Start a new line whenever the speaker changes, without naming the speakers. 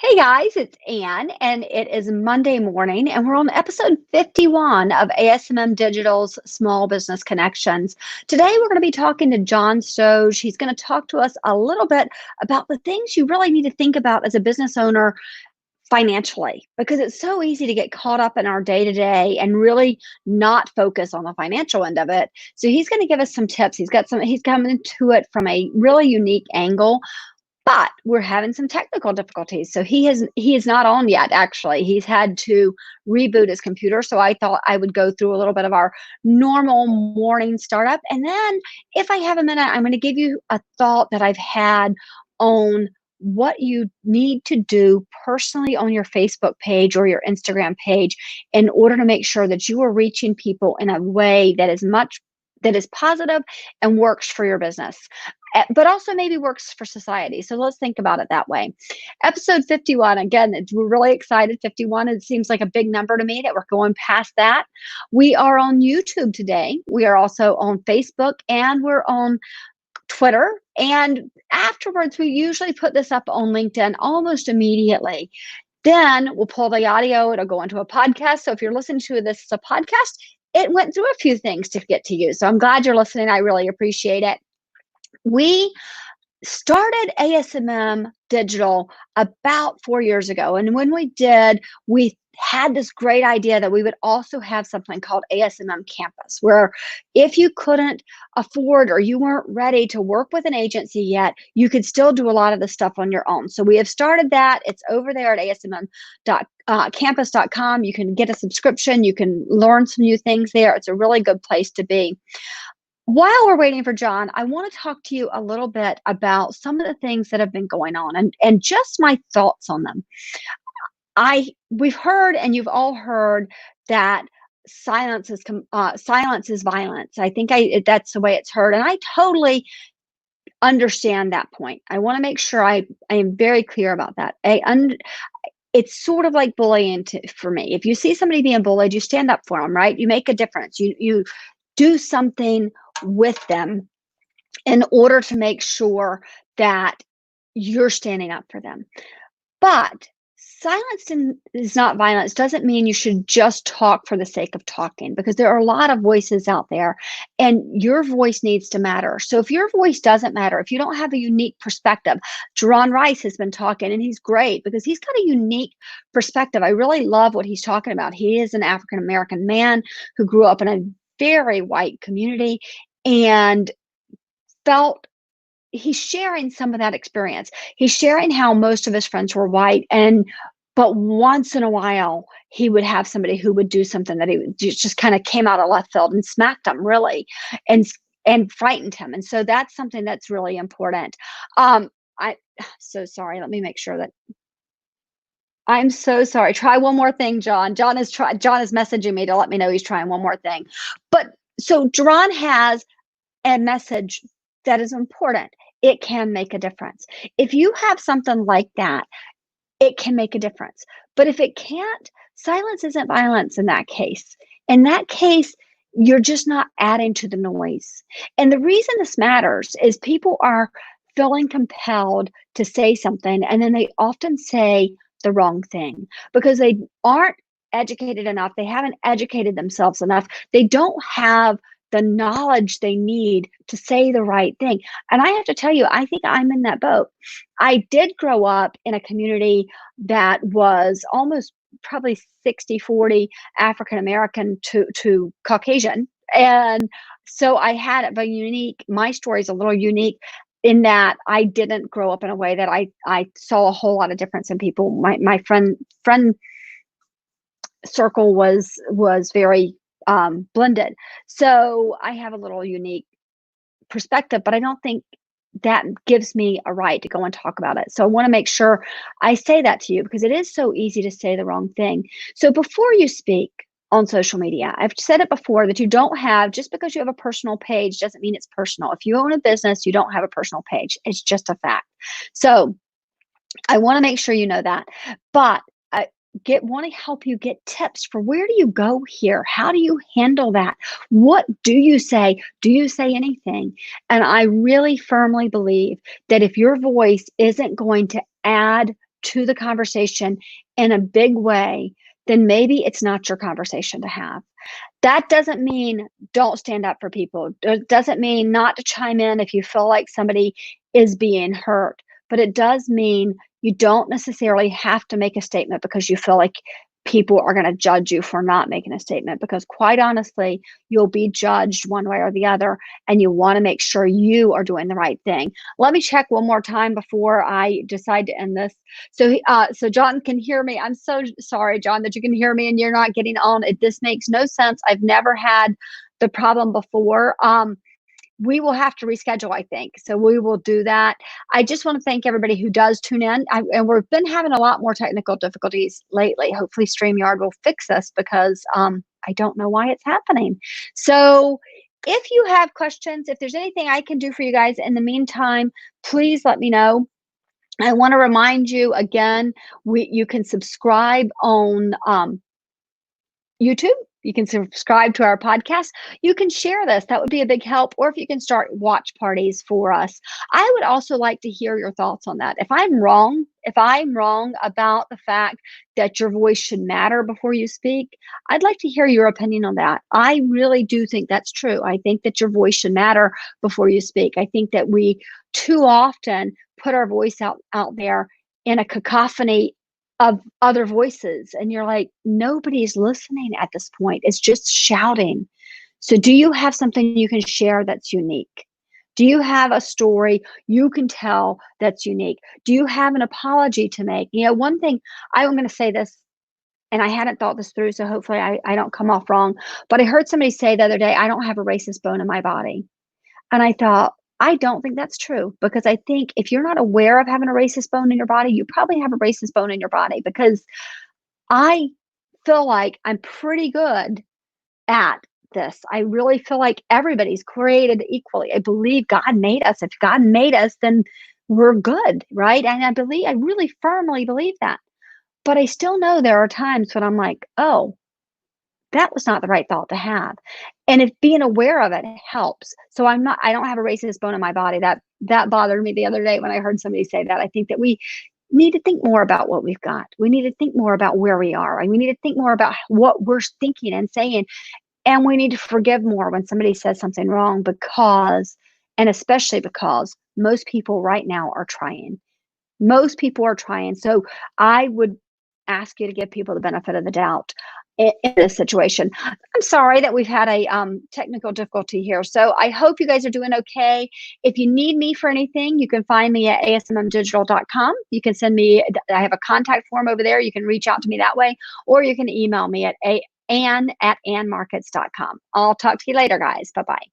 Hey guys, it's Ann, and it is Monday morning, and we're on episode 51 of ASMM Digital's Small Business Connections. Today, we're going to be talking to John Stoj. He's going to talk to us a little bit about the things you really need to think about as a business owner financially, because it's so easy to get caught up in our day to day and really not focus on the financial end of it. So he's going to give us some tips. He's coming to it from a really unique angle, but we're having some technical difficulties. So he is not on yet, actually. He's had to reboot his computer. So I thought I would go through a little bit of our normal morning startup. And then if I have a minute, I'm going to give you a thought that I've had on what you need to do personally on your Facebook page or your Instagram page in order to make sure that you are reaching people in a way that is positive and works for your business, but also maybe works for society. So let's think about it that way. Episode 51, again, we're really excited. 51, it seems like a big number to me that we're going past that. We are on YouTube today. We are also on Facebook, and we're on Twitter. And afterwards, we usually put this up on LinkedIn almost immediately. Then we'll pull the audio. It'll go into a podcast. So if you're listening to this as a podcast, it went through a few things to get to you. So I'm glad you're listening. I really appreciate it. We started ASMM Digital about 4 years ago. And when we did, we had this great idea that we would also have something called ASMM Campus, where if you couldn't afford or you weren't ready to work with an agency yet, you could still do a lot of the stuff on your own. So we have started that. It's over there at asmm.campus.com. You can get a subscription. You can learn some new things there. It's a really good place to be. While we're waiting for John, I want to talk to you a little bit about some of the things that have been going on and just my thoughts on them. We've heard, and you've all heard, that silence is violence. I think that's the way it's heard, and I totally understand that point. I want to make sure I am very clear about that. It's sort of like bullying for me. If you see somebody being bullied, you stand up for them, right? You make a difference. You do something with them in order to make sure that you're standing up for them. But silence is not violence. Doesn't mean you should just talk for the sake of talking, because there are a lot of voices out there and your voice needs to matter. So if your voice doesn't matter, if you don't have a unique perspective, Jerron Rice has been talking, and he's great because he's got a unique perspective. I really love what he's talking about. He is an African-American man who grew up in a very white community and felt he's sharing some of that experience. He's sharing how most of his friends were white, but once in a while he would have somebody who would do something that he just kind of came out of left field and smacked him really and frightened him. And so that's something that's really important. So sorry. Let me make sure that I'm so sorry. Try one more thing, John. John is messaging me to let me know he's trying one more thing. But so Jerron has a message that is important. It can make a difference. If you have something like that, it can make a difference. But if it can't, silence isn't violence in that case. In that case, you're just not adding to the noise. And the reason this matters is people are feeling compelled to say something, and then they often say the wrong thing because they aren't educated enough. They haven't educated themselves enough. They don't have the knowledge they need to say the right thing. And I have to tell you, I think I'm in that boat. I did grow up in a community that was almost probably 60-40 African-American to Caucasian. And so I had my story is a little unique in that I didn't grow up in a way that I saw a whole lot of difference in people. My friend circle was very blended. So I have a little unique perspective, but I don't think that gives me a right to go and talk about it. So I want to make sure I say that to you because it is so easy to say the wrong thing. So before you speak on social media, I've said it before that just because you have a personal page doesn't mean it's personal. If you own a business, you don't have a personal page. It's just a fact. So I want to make sure you know that. But want to help you get tips for where do you go here? How do you handle that? What do you say? Do you say anything? And I really firmly believe that if your voice isn't going to add to the conversation in a big way, then maybe it's not your conversation to have. That doesn't mean don't stand up for people. It doesn't mean not to chime in if you feel like somebody is being hurt. But it does mean you don't necessarily have to make a statement because you feel like people are going to judge you for not making a statement. Because quite honestly, you'll be judged one way or the other, and you want to make sure you are doing the right thing. Let me check one more time before I decide to end this. So John can hear me. I'm so sorry, John, that you can hear me and you're not getting on. This makes no sense. I've never had the problem before. We will have to reschedule, I think. So we will do that. I just want to thank everybody who does tune in. And we've been having a lot more technical difficulties lately. Hopefully StreamYard will fix us because I don't know why it's happening. So if you have questions, if there's anything I can do for you guys in the meantime, please let me know. I want to remind you again, you can subscribe on YouTube. You can subscribe to our podcast. You can share this. That would be a big help. Or if you can start watch parties for us. I would also like to hear your thoughts on that. If I'm wrong about the fact that your voice should matter before you speak, I'd like to hear your opinion on that. I really do think that's true. I think that your voice should matter before you speak. I think that we too often put our voice out there in a cacophony of other voices, and you're like, nobody's listening at this point. It's just shouting. So do you have something you can share that's unique? Do you have a story you can tell that's unique? Do you have an apology to make? One thing, I'm going to say this, and I hadn't thought this through, so hopefully I don't come off wrong, but I heard somebody say the other day, I don't have a racist bone in my body. And I thought, I don't think that's true, because I think if you're not aware of having a racist bone in your body, you probably have a racist bone in your body, because I feel like I'm pretty good at this. I really feel like everybody's created equally. I believe God made us. If God made us, then we're good, right? And I really firmly believe that. But I still know there are times when I'm like, oh, that was not the right thought to have. And if being aware of it helps. So I don't have a racist bone in my body. That bothered me the other day when I heard somebody say that. I think that we need to think more about what we've got. We need to think more about where we are. And we need to think more about what we're thinking and saying. And we need to forgive more when somebody says something wrong, and especially because most people right now are trying. Most people are trying. So I would ask you to give people the benefit of the doubt in this situation. I'm sorry that we've had a technical difficulty here. So I hope you guys are doing okay. If you need me for anything, you can find me at asmmdigital.com. You can send me, I have a contact form over there. You can reach out to me that way, or you can email me at ann@annmarkets.com. I'll talk to you later, guys. Bye-bye.